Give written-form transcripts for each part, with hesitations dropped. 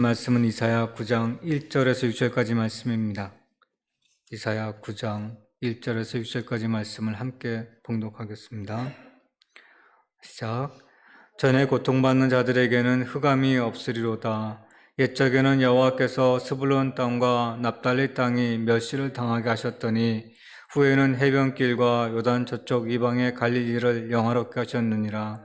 말씀은 이사야 9장 1절에서 6절까지 말씀입니다. 이사야 9장 1절에서 6절까지 말씀을 함께 봉독하겠습니다. 시작. 전에 고통받는 자들에게는 흑암이 없으리로다. 옛적에는 여호와께서 스불론 땅과 납달리 땅이 멸시를 당하게 하셨더니 후에는 해변길과 요단 저쪽 이방의 갈릴리를 영화롭게 하셨느니라.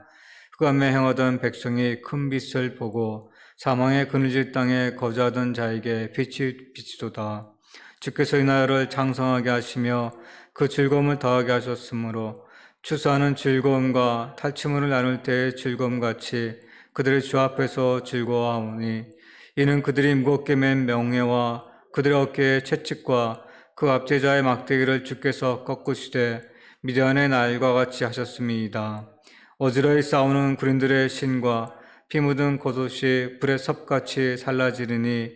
흑암에 행하던 백성이 큰 빛을 보고 사망의 그늘질 땅에 거주하던 자에게 빛이 비치도다. 주께서 이 나라를 장성하게 하시며 그 즐거움을 더하게 하셨으므로 추수하는 즐거움과 탈취물을 나눌 때의 즐거움같이 그들의 주 앞에서 즐거워하오니 이는 그들이 무겁게 맨 명예와 그들의 어깨의 채찍과 그 압제자의 막대기를 주께서 꺾으시되 미디안의 날과 같이 하셨음이이다. 어지러이 싸우는 군인들의 신과 피 묻은 겉옷이 불의 섭같이 살라지르니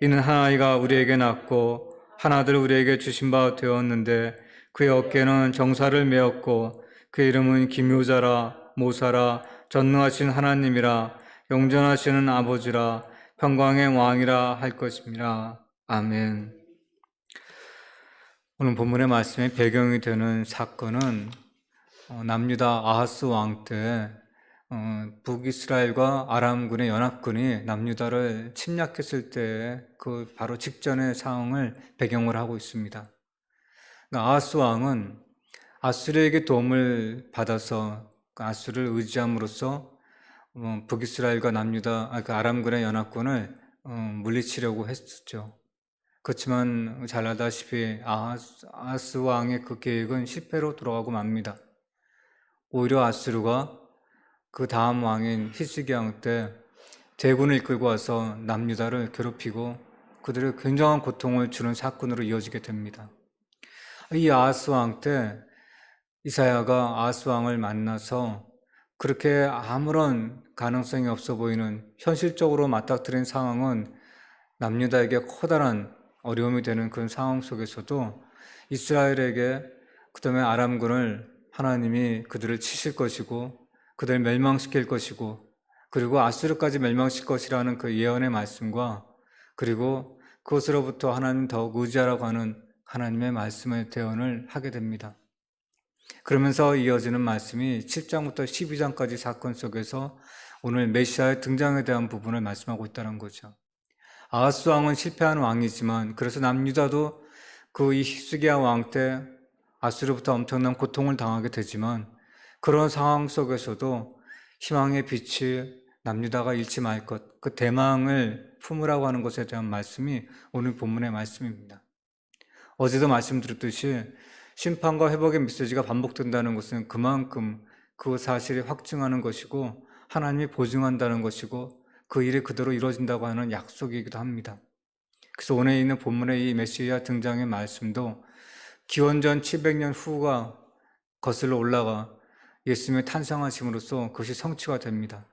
이는 한 아이가 우리에게 낳고 한 아들 우리에게 주신 바 되었는데 그의 어깨는 정사를 메었고 그의 이름은 기묘자라 모사라 전능하신 하나님이라 영전하시는 아버지라 평강의 왕이라 할 것입니다. 아멘. 오늘 본문의 말씀의 배경이 되는 사건은 남유다 아하스 왕 때 북이스라엘과 아람군의 연합군이 남유다를 침략했을 때 그 바로 직전의 상황을 배경으로 하고 있습니다. 아하스 왕은 아수르에게 도움을 받아서 아수르를 의지함으로써 북이스라엘과 남유다, 아람군의 연합군을 물리치려고 했었죠. 그렇지만 잘 알다시피 아하스 왕의 그 계획은 실패로 돌아가고 맙니다. 오히려 아수르가 그 다음 왕인 히스기야 왕 때 대군을 이끌고 와서 남유다를 괴롭히고 그들의 굉장한 고통을 주는 사건으로 이어지게 됩니다. 이 아하스 왕 때 이사야가 아하스 왕을 만나서 그렇게 아무런 가능성이 없어 보이는 현실적으로 맞닥뜨린 상황은 남유다에게 커다란 어려움이 되는 그런 상황 속에서도 이스라엘에게 그다음에 아람군을 하나님이 그들을 치실 것이고 그들을 멸망시킬 것이고 그리고 아수르까지 멸망시킬 것이라는 그 예언의 말씀과 그리고 그것으로부터 하나님 더욱 의지하라고 하는 하나님의 말씀의 대언을 하게 됩니다. 그러면서 이어지는 말씀이 7장부터 12장까지 사건 속에서 오늘 메시아의 등장에 대한 부분을 말씀하고 있다는 거죠. 아하스 왕은 실패한 왕이지만 그래서 남유다도 그 히스기야 왕 때 아수르부터 엄청난 고통을 당하게 되지만 그런 상황 속에서도 희망의 빛이 남유다가 잃지 말 것, 그 대망을 품으라고 하는 것에 대한 말씀이 오늘 본문의 말씀입니다. 어제도 말씀드렸듯이 심판과 회복의 메시지가 반복된다는 것은 그만큼 그 사실을 확증하는 것이고 하나님이 보증한다는 것이고 그 일이 그대로 이루어진다고 하는 약속이기도 합니다. 그래서 오늘 있는 본문의 이 메시아 등장의 말씀도 기원전 700년 후가 거슬러 올라가 예수님의 탄생하심으로써 그것이 성취가 됩니다.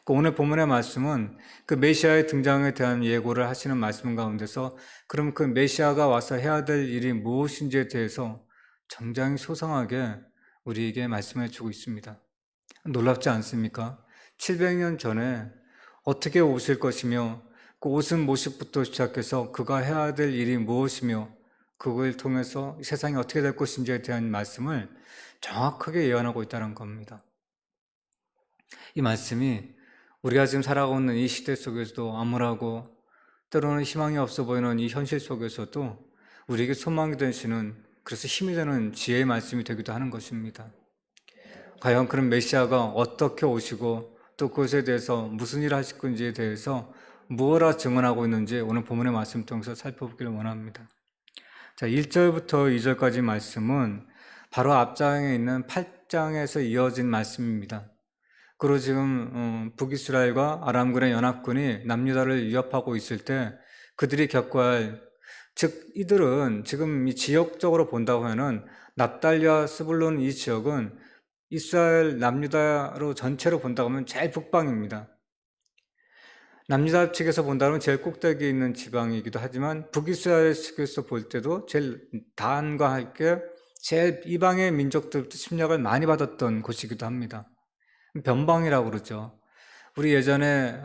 오늘 본문의 말씀은 그 메시아의 등장에 대한 예고를 하시는 말씀 가운데서 그럼 그 메시아가 와서 해야 될 일이 무엇인지에 대해서 굉장히 소상하게 우리에게 말씀해 주고 있습니다. 놀랍지 않습니까? 700년 전에 어떻게 오실 것이며 그 오신 모습부터 시작해서 그가 해야 될 일이 무엇이며 그걸 통해서 세상이 어떻게 될 것인지에 대한 말씀을 정확하게 예언하고 있다는 겁니다. 이 말씀이 우리가 지금 살아가고 있는 이 시대 속에서도 암울하고 때로는 희망이 없어 보이는 이 현실 속에서도 우리에게 소망이 되시는, 그래서 힘이 되는 지혜의 말씀이 되기도 하는 것입니다. 과연 그런 메시아가 어떻게 오시고 또 그것에 대해서 무슨 일을 하실 건지에 대해서 무엇라 증언하고 있는지 오늘 본문의 말씀 통해서 살펴보기를 원합니다. 자, 1절부터 2절까지 말씀은 바로 앞장에 있는 8장에서 이어진 말씀입니다. 그리고 지금 북이스라엘과 아람군의 연합군이 남유다를 위협하고 있을 때 그들이 겪어야 할, 즉 이들은 지금 이 지역적으로 본다고 하면 납달리와 스불론 이 지역은 이스라엘 남유다로 전체로 본다고 하면 제일 북방입니다. 남유다 측에서 본다면 제일 꼭대기에 있는 지방이기도 하지만 북이스라엘 측에서 볼 때도 제일 다한과 함께 제일 이방의 민족들부터 침략을 많이 받았던 곳이기도 합니다. 변방이라고 그러죠. 우리 예전에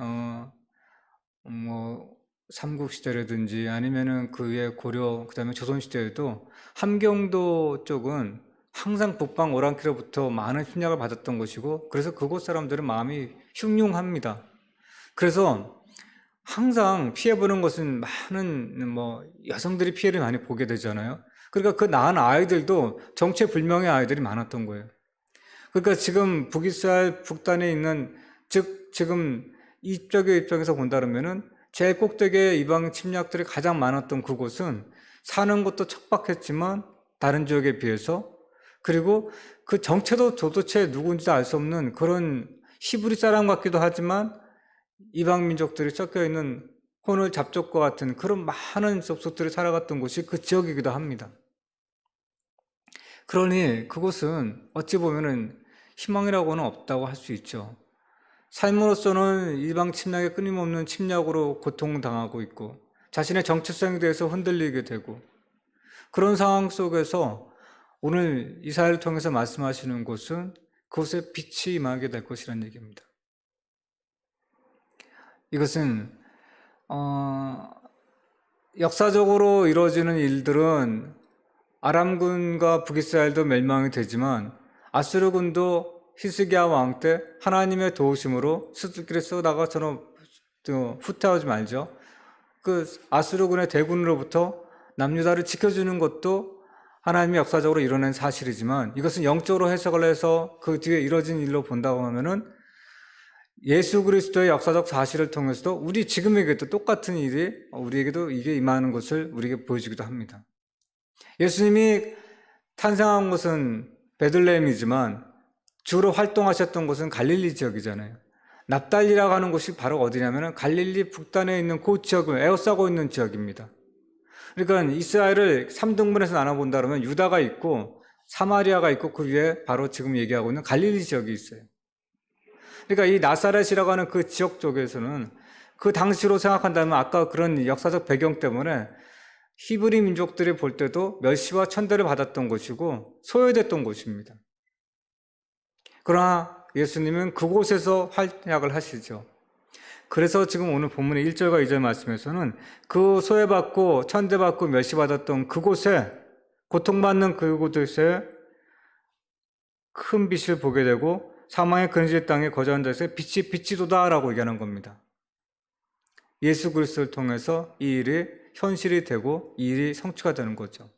뭐 삼국시대라든지 아니면은 그 위에 고려 그다음에 조선시대에도 함경도 쪽은 항상 북방 오랑캐로부터 많은 침략을 받았던 것이고, 그래서 그곳 사람들은 마음이 흉흉합니다. 그래서 항상 피해보는 것은 많은 여성들이 피해를 많이 보게 되잖아요. 그러니까 그 낳은 아이들도 정체불명의 아이들이 많았던 거예요. 그러니까 지금 북이스라엘 북단에 있는, 즉 지금 이쪽의 입장에서 본다면은 제일 꼭대기에 이방 침략들이 가장 많았던 그곳은 사는 것도 척박했지만 다른 지역에 비해서, 그리고 그 정체도 도대체 누군지도 알 수 없는 그런 히브리 사람 같기도 하지만 이방 민족들이 섞여 있는 혼을 잡족과 같은 그런 많은 족속들이 살아갔던 곳이 그 지역이기도 합니다. 그러니 그곳은 어찌 보면은 희망이라고는 없다고 할 수 있죠. 삶으로서는 이방 침략에 끊임없는 침략으로 고통당하고 있고 자신의 정체성에 대해서 흔들리게 되고, 그런 상황 속에서 오늘 이사야를 통해서 말씀하시는 곳은 그곳에 빛이 임하게 될 것이라는 얘기입니다. 이것은 역사적으로 이루어지는 일들은 아람군과 북이스라엘도 멸망이 되지만 아수르군도 히스기야 왕 때 하나님의 도우심으로 스들길에 쏘다가 저는 후퇴하지 말죠. 그 아수르군의 대군으로부터 남유다를 지켜주는 것도 하나님이 역사적으로 이뤄낸 사실이지만, 이것은 영적으로 해석을 해서 그 뒤에 이뤄진 일로 본다고 하면은 예수 그리스도의 역사적 사실을 통해서도 우리 지금에게도 똑같은 일이 우리에게도 이게 임하는 것을 우리에게 보여주기도 합니다. 예수님이 탄생한 곳은 베들레헴이지만 주로 활동하셨던 곳은 갈릴리 지역이잖아요. 납달리라고 하는 곳이 바로 어디냐면 갈릴리 북단에 있는 그 지역을 에워싸고 있는 지역입니다. 그러니까 이스라엘을 3등분해서 나눠본다면 유다가 있고 사마리아가 있고 그 위에 바로 지금 얘기하고 있는 갈릴리 지역이 있어요. 그러니까 이 나사렛이라고 하는 그 지역 쪽에서는 그 당시로 생각한다면 아까 그런 역사적 배경 때문에 히브리 민족들이 볼 때도 멸시와 천대를 받았던 곳이고 소외됐던 곳입니다. 그러나 예수님은 그곳에서 활약을 하시죠. 그래서 지금 오늘 본문의 1절과 2절 말씀에서는 그 소외받고 천대받고 멸시받았던 그곳에, 고통받는 그곳에 큰 빛을 보게 되고 사망의 그늘진 땅에 거주하는 데서 빛이 비치도다라고 얘기하는 겁니다. 예수 그리스도를 통해서 이 일이 현실이 되고 이 일이 성취가 되는 거죠.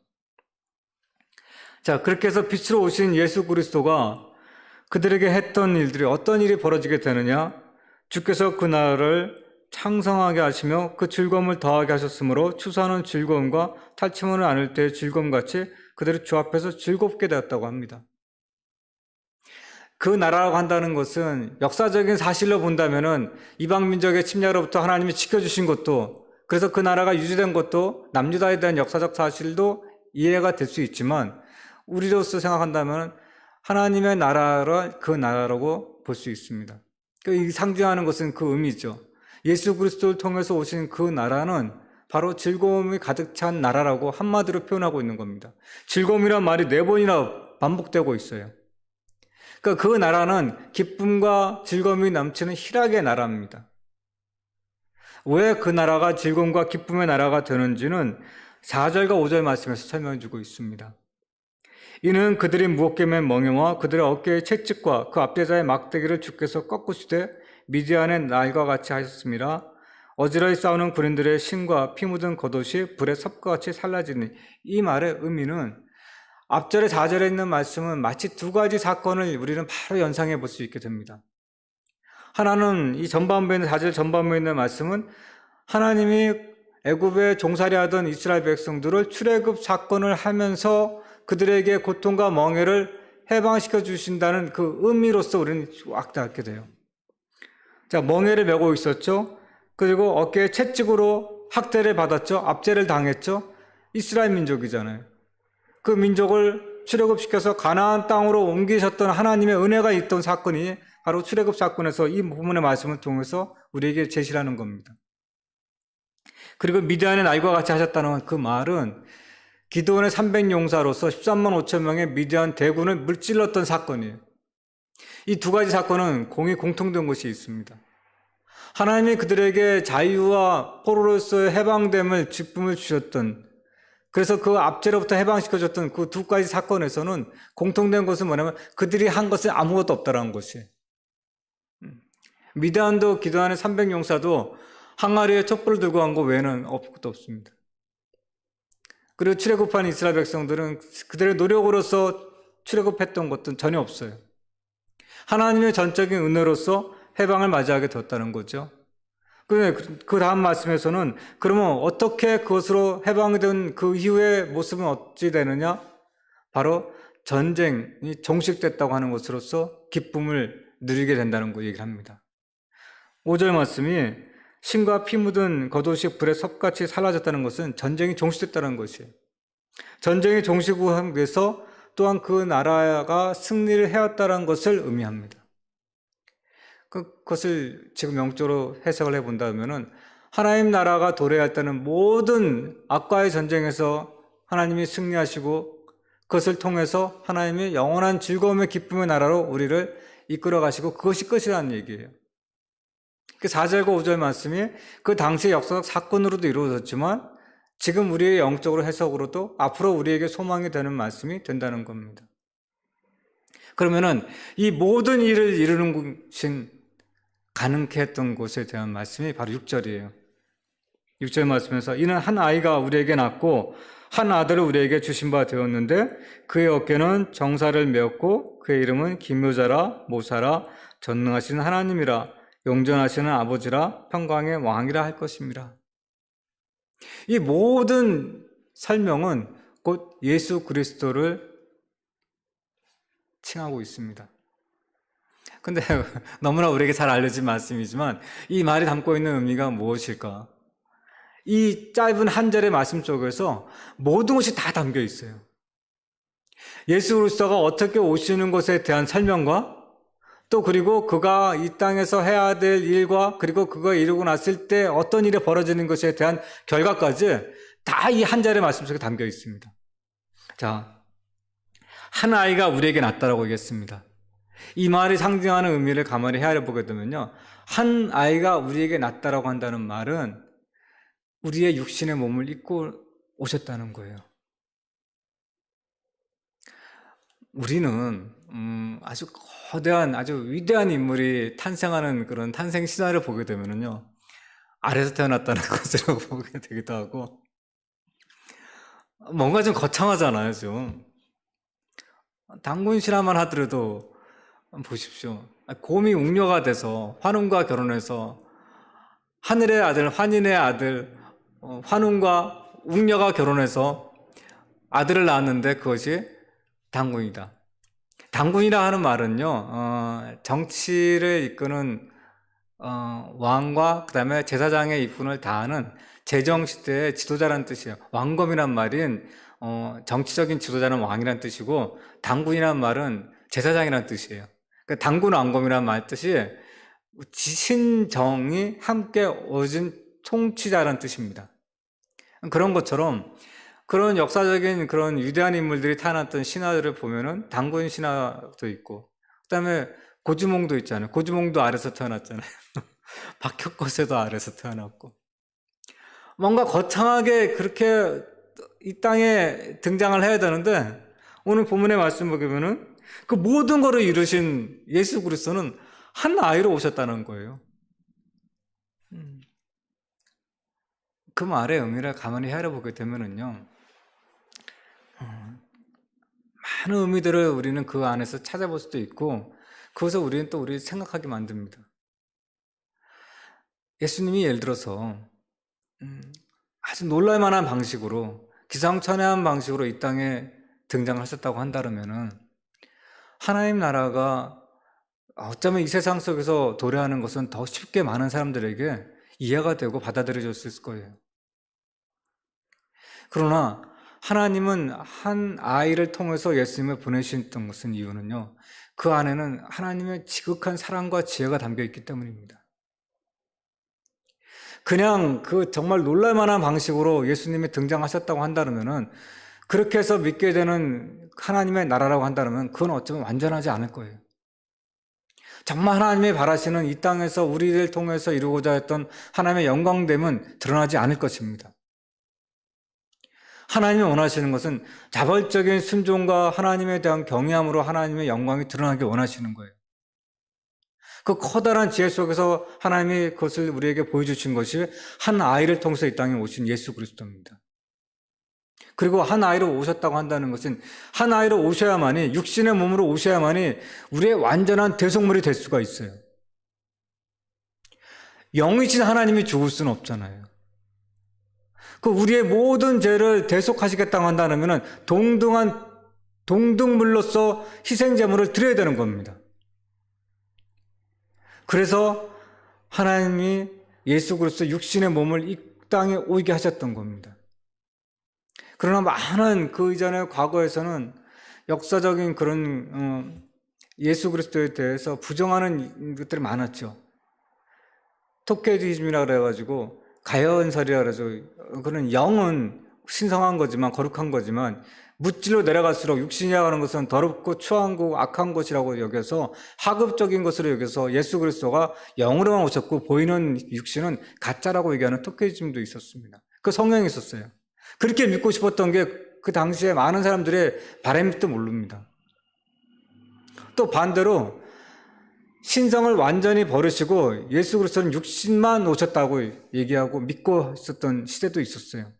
자, 그렇게 해서 빛으로 오신 예수 그리스도가 그들에게 했던 일들이 어떤 일이 벌어지게 되느냐? 주께서 그 나라를 창성하게 하시며 그 즐거움을 더하게 하셨으므로 추수하는 즐거움과 탈취문을 안을 때의 즐거움같이 그들이 주 앞에서 즐겁게 되었다고 합니다. 그 나라라고 한다는 것은 역사적인 사실로 본다면은 이방 민족의 침략으로부터 하나님이 지켜주신 것도, 그래서 그 나라가 유지된 것도 남유다에 대한 역사적 사실도 이해가 될 수 있지만, 우리로서 생각한다면 하나님의 나라를 그 나라라고 볼 수 있습니다. 이 상징하는 것은 그 의미죠. 예수 그리스도를 통해서 오신 그 나라는 바로 즐거움이 가득 찬 나라라고 한마디로 표현하고 있는 겁니다. 즐거움이란 말이 4번이나 반복되고 있어요. 그러니까 그 나라는 기쁨과 즐거움이 넘치는 희락의 나라입니다. 왜 그 나라가 즐거움과 기쁨의 나라가 되는지는 4절과 5절 말씀에서 설명해 주고 있습니다. 이는 그들이 무겁게 맨 멍에와 그들의 어깨의 채찍과 그 앞대자의 막대기를 주께서 꺾으시되 미디안의 날과 같이 하셨습니다. 어지러이 싸우는 군인들의 신과 피 묻은 겉옷이 불의 섭과 같이 살라지니, 이 말의 의미는 앞절에 4절에 있는 말씀은 마치 두 가지 사건을 우리는 바로 연상해 볼 수 있게 됩니다. 하나는 이 전반부에 있는 4절 전반부에 있는 말씀은 하나님이 애굽에 종살이 하던 이스라엘 백성들을 출애굽 사건을 하면서 그들에게 고통과 멍에를 해방시켜 주신다는 그 의미로서 우리는 와닿게 돼요. 자, 멍에를 메고 있었죠. 그리고 어깨에 채찍으로 학대를 받았죠. 압제를 당했죠. 이스라엘 민족이잖아요. 그 민족을 출애굽시켜서 가나안 땅으로 옮기셨던 하나님의 은혜가 있던 사건이 바로 출애굽 사건에서 이 부분의 말씀을 통해서 우리에게 제시하는 겁니다. 그리고 미디안의 날과 같이 하셨다는 그 말은 기드온의 300용사로서 13만 5천 명의 미디안 대군을 물질렀던 사건이에요. 이 두 가지 사건은 공통된 것이 있습니다. 하나님이 그들에게 자유와 포로로서의 해방됨을 기쁨을 주셨던, 그래서 그 압제로부터 해방시켜줬던 그 두 가지 사건에서는 공통된 것은 뭐냐면 그들이 한 것은 아무것도 없다라는 것이. 미디안도 기도하는 300용사도 항아리에 촛불을 들고 간 거 외에는 아무것도 없습니다. 그리고 출애굽한 이스라엘 백성들은 그들의 노력으로서 출애굽했던 것은 전혀 없어요. 하나님의 전적인 은혜로서 해방을 맞이하게 되었다는 거죠. 그 다음 말씀에서는 그러면 어떻게 그것으로 해방된 그 이후의 모습은 어찌 되느냐? 바로 전쟁이 종식됐다고 하는 것으로서 기쁨을 누리게 된다는 거 얘기를 합니다. 5절 말씀이 신과 피 묻은 겉옷이 불에 섭같이 사라졌다는 것은 전쟁이 종식됐다는 것이에요. 전쟁이 종식돼서 또한 그 나라가 승리를 해왔다는 것을 의미합니다. 그것을 지금 영적으로 해석을 해본다면 하나님 나라가 도래했다는 모든 악과의 전쟁에서 하나님이 승리하시고 그것을 통해서 하나님이 영원한 즐거움의 기쁨의 나라로 우리를 이끌어 가시고 그것이 끝이라는 얘기예요. 그 4절과 5절 말씀이 그 당시의 역사적 사건으로도 이루어졌지만 지금 우리의 영적으로 해석으로도 앞으로 우리에게 소망이 되는 말씀이 된다는 겁니다. 그러면은 이 모든 일을 이루는 것이 가능케 했던 곳에 대한 말씀이 바로 6절이에요. 6절 말씀에서 이는 한 아이가 우리에게 낳고 한 아들을 우리에게 주신 바 되었는데 그의 어깨는 정사를 메었고 그의 이름은 기묘자라 모사라 전능하신 하나님이라 용전하시는 아버지라 평강의 왕이라 할 것입니다. 이 모든 설명은 곧 예수 그리스도를 칭하고 있습니다. 근데 너무나 우리에게 잘 알려진 말씀이지만 이 말이 담고 있는 의미가 무엇일까? 이 짧은 한 절의 말씀 속에서 모든 것이 다 담겨 있어요. 예수 그리스도가 어떻게 오시는 것에 대한 설명과 또 그리고 그가 이 땅에서 해야 될 일과 그리고 그가 이루고 났을 때 어떤 일이 벌어지는 것에 대한 결과까지 다 이 한 절의 말씀 속에 담겨 있습니다. 자, 한 아이가 우리에게 낳았다라고 얘기했습니다. 이 말이 상징하는 의미를 가만히 헤아려 보게 되면요, 한 아이가 우리에게 낳았다라고 한다는 말은 우리의 육신의 몸을 입고 오셨다는 거예요. 우리는 아주 거대한 아주 위대한 인물이 탄생하는 그런 탄생 신화를 보게 되면요, 아래에서 태어났다는 것으로 보게 되기도 하고, 뭔가 좀 거창하잖아요. 좀 당군 신화만 하더라도 보십시오. 곰이 웅녀가 돼서 환웅과 결혼해서 하늘의 아들 환인의 아들 환웅과 웅녀가 결혼해서 아들을 낳았는데 그것이 당군이다. 당군이라 하는 말은요, 정치를 이끄는 왕과 그 다음에 제사장의 이권을 다하는 제정시대의 지도자라는 뜻이에요. 왕검이란 말인 정치적인 지도자는 왕이란 뜻이고, 당군이란 말은 제사장이란 뜻이에요. 그러니까 당군 왕검이란 말 뜻이 신정이 함께 얻은 통치자라는 뜻입니다. 그런 것처럼 그런 역사적인 그런 위대한 인물들이 태어났던 신화들을 보면은 당군 신화도 있고, 그 다음에 고주몽도 있잖아요. 고주몽도 아래서 태어났잖아요. 박혁거세도 아래서 태어났고, 뭔가 거창하게 그렇게 이 땅에 등장을 해야 되는데, 오늘 본문의 말씀 보게 보면은 그 모든 것을 이루신 예수 그리스도는 한 아이로 오셨다는 거예요. 그 말의 의미를 가만히 헤아려 보게 되면은요, 많은 의미들을 우리는 그 안에서 찾아볼 수도 있고, 그것을 우리는 또 우리 생각하게 만듭니다. 예수님이 예를 들어서 아주 놀랄만한 방식으로, 기상천외한 방식으로 이 땅에 등장을 하셨다고 한다면은 하나님 나라가 어쩌면 이 세상 속에서 도래하는 것은 더 쉽게 많은 사람들에게 이해가 되고 받아들여졌을 거예요. 그러나 하나님은 한 아이를 통해서 예수님을 보내셨던 것은 이유는요, 그 안에는 하나님의 지극한 사랑과 지혜가 담겨 있기 때문입니다. 그냥 그 정말 놀랄만한 방식으로 예수님이 등장하셨다고 한다면은, 그렇게 해서 믿게 되는 하나님의 나라라고 한다면 그건 어쩌면 완전하지 않을 거예요. 정말 하나님이 바라시는 이 땅에서 우리를 통해서 이루고자 했던 하나님의 영광됨은 드러나지 않을 것입니다. 하나님이 원하시는 것은 자발적인 순종과 하나님에 대한 경외함으로 하나님의 영광이 드러나길 원하시는 거예요. 그 커다란 지혜 속에서 하나님이 그것을 우리에게 보여주신 것이 한 아이를 통해서 이 땅에 오신 예수 그리스도입니다. 그리고 한 아이로 오셨다고 한다는 것은 한 아이로 오셔야만이, 육신의 몸으로 오셔야만이 우리의 완전한 대속물이 될 수가 있어요. 영이신 하나님이 죽을 수는 없잖아요. 그 우리의 모든 죄를 대속하시겠다고 한다면 동등물로서 희생제물을 드려야 되는 겁니다. 그래서 하나님이 예수 그리스도 육신의 몸을 이 땅에 오게 하셨던 겁니다. 그러나 많은 그 이전의 과거에서는 역사적인 그런 예수 그리스도에 대해서 부정하는 것들이 많았죠. 토케디즘이라 그래가지고 가여은설이라 그래서 그런 영은 신성한 거지만, 거룩한 거지만 무찔로 내려갈수록 육신이라고 하는 것은 더럽고 추한 거, 악한 것이라고 여겨서 하급적인 것으로 여겨서 예수 그리스도가 영으로만 오셨고 보이는 육신은 가짜라고 얘기하는 토케디즘도 있었습니다. 그 성경이 있었어요. 그렇게 믿고 싶었던 게 그 당시에 많은 사람들의 바람일지도 모릅니다. 또 반대로 신성을 완전히 버리시고 예수 그리스도는 육신만 오셨다고 얘기하고 믿고 있었던 시대도 있었어요.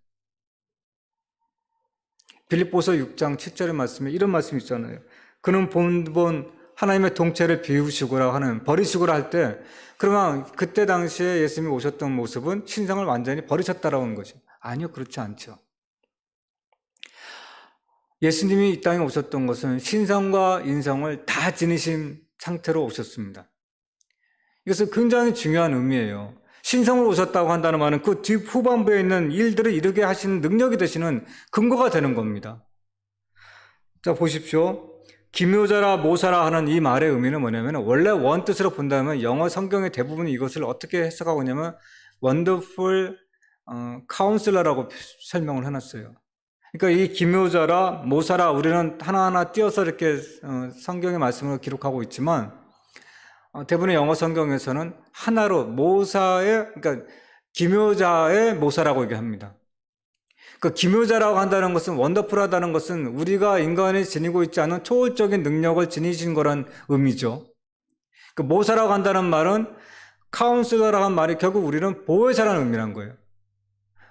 빌립보서 6장 7절의 말씀에 이런 말씀이 있잖아요. 그는 본본 하나님의 동체를 비우시고라 하는, 버리시고라 할 때, 그러면 그때 당시에 예수님이 오셨던 모습은 신성을 완전히 버리셨다라고 하는 것이죠. 아니요, 그렇지 않죠. 예수님이 이 땅에 오셨던 것은 신성과 인성을 다 지니신 상태로 오셨습니다. 이것은 굉장히 중요한 의미예요. 신성을 오셨다고 한다는 말은 그 뒤 후반부에 있는 일들을 이루게 하시는 능력이 되시는 근거가 되는 겁니다. 자, 보십시오. 기묘자라 모사라 하는 이 말의 의미는 뭐냐면, 원래 원뜻으로 본다면 영어 성경의 대부분이 이것을 어떻게 해석하고 있냐면 원더풀 카운슬러라고 설명을 해놨어요. 그러니까 이 기묘자라 모사라, 우리는 하나하나 띄어서 이렇게 성경의 말씀을 기록하고 있지만 대부분의 영어 성경에서는 하나로 그러니까 기묘자의 모사라고 얘기합니다. 그 기묘자라고 한다는 것은, 원더풀하다는 것은 우리가 인간이 지니고 있지 않은 초월적인 능력을 지니신 거란 의미죠. 그 모사라고 한다는 말은, 카운슬러라고 한 말이 결국 우리는 보혜사라는 의미란 거예요.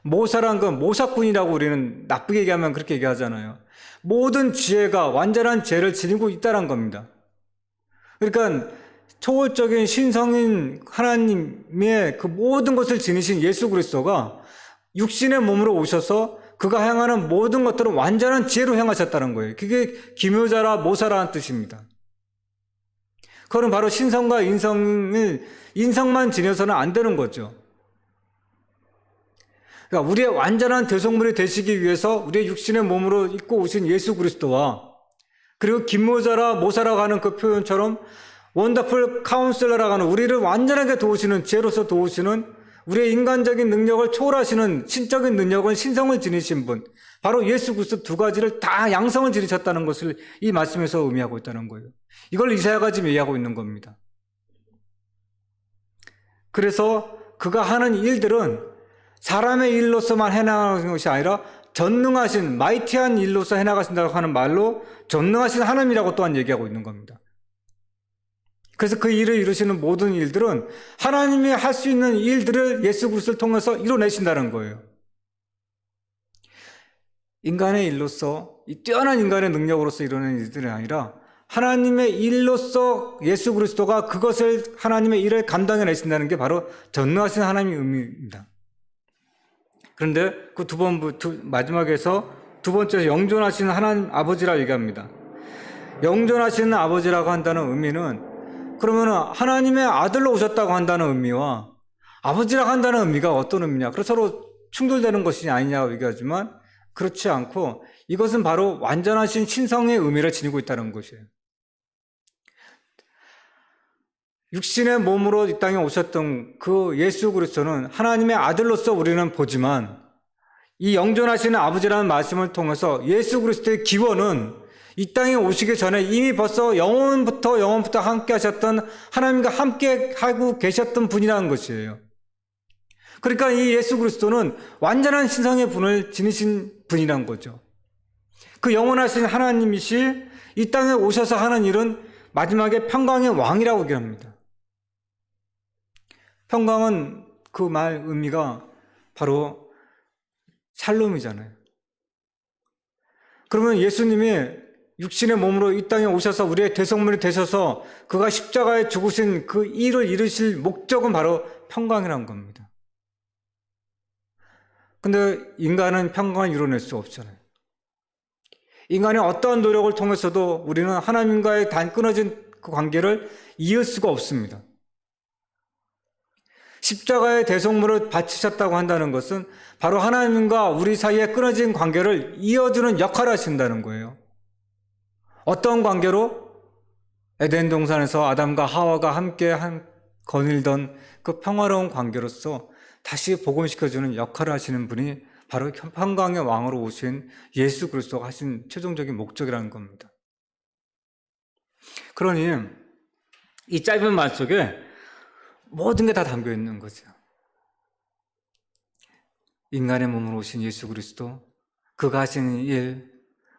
모사란 건 모사꾼이라고 우리는 나쁘게 얘기하면 그렇게 얘기하잖아요. 모든 지혜가, 완전한 지혜를 지니고 있다는 겁니다. 그러니까 초월적인 신성인 하나님의 그 모든 것을 지니신 예수 그리스도가 육신의 몸으로 오셔서 그가 행하는 모든 것들을 완전한 지혜로 행하셨다는 거예요. 그게 기묘자라 모사라는 뜻입니다. 그건 바로 신성과 인성만 지녀서는 안 되는 거죠. 그러니까 우리의 완전한 대속물이 되시기 위해서 우리의 육신의 몸으로 입고 오신 예수 그리스도와, 그리고 기묘자라 모사라고 하는 그 표현처럼 원더풀 카운슬러라고 하는 우리를 완전하게 도우시는, 지혜로서 도우시는, 우리의 인간적인 능력을 초월하시는 신적인 능력을, 신성을 지니신 분, 바로 예수 그리스도 두 가지를 다 양성을 지니셨다는 것을 이 말씀에서 의미하고 있다는 거예요. 이걸 이사야가 지금 얘기하고 있는 겁니다. 그래서 그가 하는 일들은 사람의 일로서만 해나가는 것이 아니라 전능하신, 마이티한 일로서 해나가신다고 하는 말로 전능하신 하나님이라고 또한 얘기하고 있는 겁니다. 그래서 그 일을 이루시는 모든 일들은 하나님이 할 수 있는 일들을 예수 그리스도를 통해서 이뤄내신다는 거예요. 인간의 일로서, 이 뛰어난 인간의 능력으로서 이루어낸 일들이 아니라 하나님의 일로서 예수 그리스도가 그것을, 하나님의 일을 감당해내신다는 게 바로 전능하신 하나님의 의미입니다. 그런데 그 마지막에서 두 번째 영존하시는 하나님 아버지라고 얘기합니다. 영존하시는 아버지라고 한다는 의미는, 그러면 하나님의 아들로 오셨다고 한다는 의미와 아버지라고 한다는 의미가 어떤 의미냐? 그래서 서로 충돌되는 것이 아니냐고 얘기하지만 그렇지 않고, 이것은 바로 완전하신 신성의 의미를 지니고 있다는 것이에요. 육신의 몸으로 이 땅에 오셨던 그 예수 그리스도는 하나님의 아들로서 우리는 보지만, 이 영존하시는 아버지라는 말씀을 통해서 예수 그리스도의 기원은 이 땅에 오시기 전에 이미 벌써 영원부터 함께 하셨던, 하나님과 함께 하고 계셨던 분이라는 것이에요. 그러니까 이 예수 그리스도는 완전한 신성의 분을 지니신 분이란 거죠. 그 영원하신 하나님이시 이 땅에 오셔서 하는 일은 마지막에 평강의 왕이라고 얘기합니다. 평강은 그 말 의미가 바로 샬롬이잖아요. 그러면 예수님이 육신의 몸으로 이 땅에 오셔서 우리의 대속물이 되셔서 그가 십자가에 죽으신 그 일을 이루실 목적은 바로 평강이라는 겁니다. 근데 인간은 평강을 이뤄낼 수 없잖아요. 인간의 어떠한 노력을 통해서도 우리는 하나님과의 끊어진 그 관계를 이을 수가 없습니다. 십자가의 대속물을 바치셨다고 한다는 것은 바로 하나님과 우리 사이에 끊어진 관계를 이어주는 역할을 하신다는 거예요. 어떤 관계로? 에덴 동산에서 아담과 하와가 함께 거닐던 그 평화로운 관계로서 다시 복원시켜주는 역할을 하시는 분이 바로 평강의 왕으로 오신 예수 그리스도가 하신 최종적인 목적이라는 겁니다. 그러니 이 짧은 말 속에 모든 게 다 담겨 있는 거죠. 인간의 몸으로 오신 예수 그리스도, 그가 하신 일,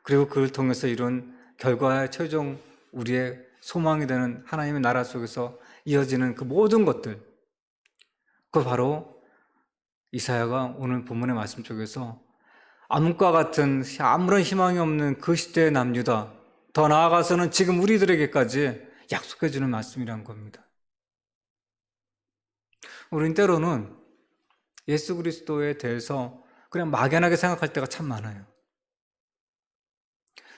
그리고 그를 통해서 이룬 결과의 최종 우리의 소망이 되는 하나님의 나라 속에서 이어지는 그 모든 것들, 그 바로 이사야가 오늘 본문의 말씀 속에서 암과 같은 아무런 희망이 없는 그 시대의 남유다, 더 나아가서는 지금 우리들에게까지 약속해 주는 말씀이란 겁니다. 우리는 때로는 예수 그리스도에 대해서 그냥 막연하게 생각할 때가 참 많아요.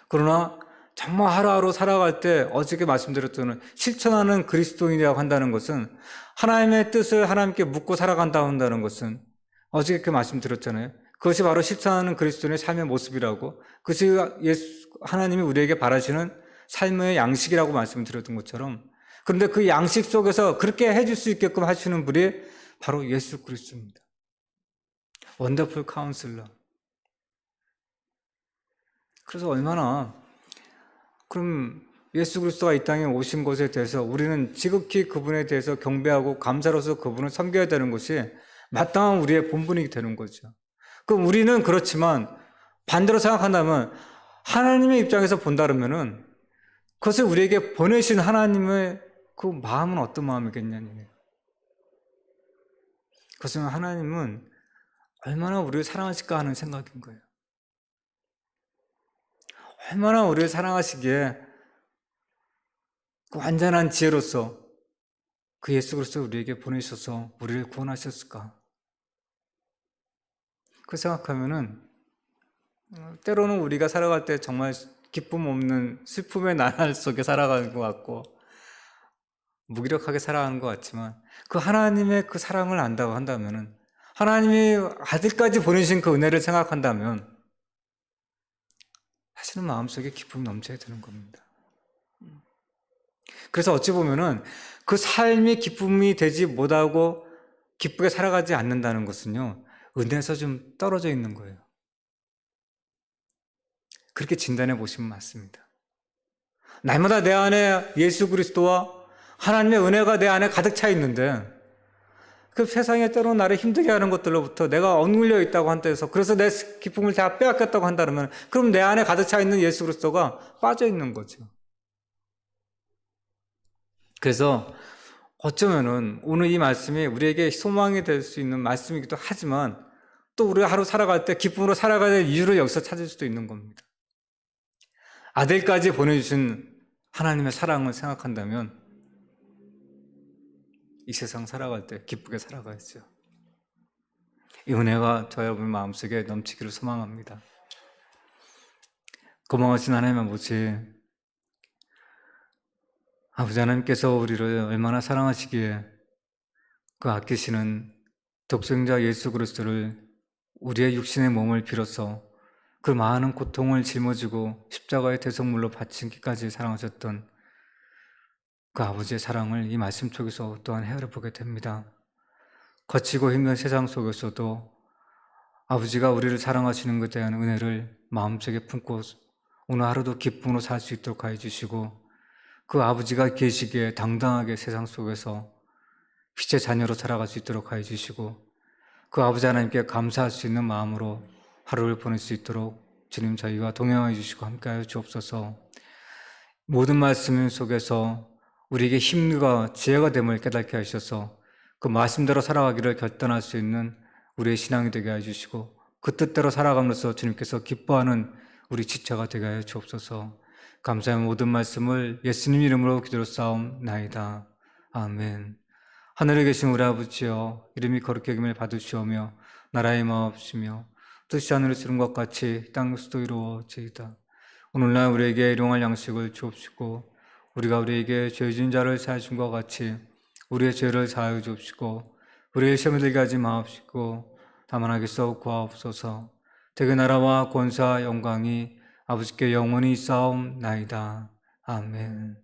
그러나 정말 하루하루 살아갈 때 어저께 말씀드렸던 실천하는 그리스도인이라고 한다는 것은, 하나님의 뜻을 하나님께 묻고 살아간다고 한다는 것은 어저께 말씀드렸잖아요. 그것이 바로 실천하는 그리스도인의 삶의 모습이라고, 그것이 하나님이 우리에게 바라시는 삶의 양식이라고 말씀드렸던 것처럼, 그런데 그 양식 속에서 그렇게 해줄 수 있게끔 하시는 분이 바로 예수 그리스도입니다. 원더풀 카운슬러. 그래서 얼마나, 그럼 예수 그리스도가 이 땅에 오신 것에 대해서 우리는 지극히 그분에 대해서 경배하고 감사로서 그분을 섬겨야 되는 것이 마땅한 우리의 본분이 되는 거죠. 그럼 우리는 그렇지만 반대로 생각한다면, 하나님의 입장에서 본다면은 그것을 우리에게 보내신 하나님의 그 마음은 어떤 마음이겠냐는 얘기예요. 그것은 하나님은 얼마나 우리를 사랑하실까 하는 생각인 거예요. 얼마나 우리를 사랑하시기에 그 완전한 지혜로서 그 예수 그리스도를 우리에게 보내셔서 우리를 구원하셨을까? 그 생각하면은 때로는 우리가 살아갈 때 정말 기쁨 없는 슬픔의 나날 속에 살아가는 것 같고 무기력하게 살아가는 것 같지만, 그 하나님의 그 사랑을 안다고 한다면은, 하나님이 아들까지 보내신 그 은혜를 생각한다면 사실은 마음속에 기쁨이 넘쳐야 되는 겁니다. 그래서 어찌 보면은 그 삶이 기쁨이 되지 못하고 기쁘게 살아가지 않는다는 것은요, 은혜에서 좀 떨어져 있는 거예요. 그렇게 진단해 보시면 맞습니다. 날마다 내 안에 예수 그리스도와 하나님의 은혜가 내 안에 가득 차 있는데, 그 세상에 때로 나를 힘들게 하는 것들로부터 내가 억눌려 있다고 한다해서, 그래서 내 기쁨을 다 빼앗겼다고 한다면, 그럼 내 안에 가득 차 있는 예수 그리스도가 빠져 있는 거죠. 그래서 어쩌면은 오늘 이 말씀이 우리에게 소망이 될 수 있는 말씀이기도 하지만, 또 우리가 하루 살아갈 때 기쁨으로 살아가야 될 이유를 여기서 찾을 수도 있는 겁니다. 아들까지 보내주신 하나님의 사랑을 생각한다면 이 세상 살아갈 때 기쁘게 살아가야죠. 이 은혜가 저 여러분 마음속에 넘치기를 소망합니다. 고마우신 하나님 아버지 하나님께서 우리를 얼마나 사랑하시기에 그 아끼시는 독생자 예수 그리스도를 우리의 육신의 몸을 빌어서 그 많은 고통을 짊어지고 십자가의 대속물로 바치기까지 사랑하셨던 그 아버지의 사랑을 이 말씀 속에서 또한 헤아려 보게 됩니다. 거치고 힘든 세상 속에서도 아버지가 우리를 사랑하시는 것에 대한 은혜를 마음속에 품고 오늘 하루도 기쁨으로 살 수 있도록 하여 주시고, 그 아버지가 계시기에 당당하게 세상 속에서 빛의 자녀로 살아갈 수 있도록 하여 주시고, 그 아버지 하나님께 감사할 수 있는 마음으로 하루를 보낼 수 있도록 주님 저희와 동행하여 주시고 함께하여 주옵소서. 모든 말씀 속에서 우리에게 힘과 지혜가 됨을 깨닫게 하셔서 그 말씀대로 살아가기를 결단할 수 있는 우리의 신앙이 되게 해주시고, 그 뜻대로 살아감으로써 주님께서 기뻐하는 우리 지체가 되게 하여 주옵소서. 감사의 모든 말씀을 예수님 이름으로 기도로 싸움나이다. 아멘. 하늘에 계신 우리 아버지여, 이름이 거룩히 여김을 받으시오며 나라의 마옵시며 뜻이 하늘에서 이룬 것 같이 땅에서도 이루어지이다. 오늘날 우리에게 일용할 양식을 주옵시고, 우리가 우리에게 죄 지은 자를 사하여 준 것 같이 우리의 죄를 사하여 주옵시고, 우리의 시험에 들게 하지 마옵시고 다만 악에서 구하옵소서. 대개 나라와 권세와 영광이 아버지께 영원히 싸움나이다. 아멘.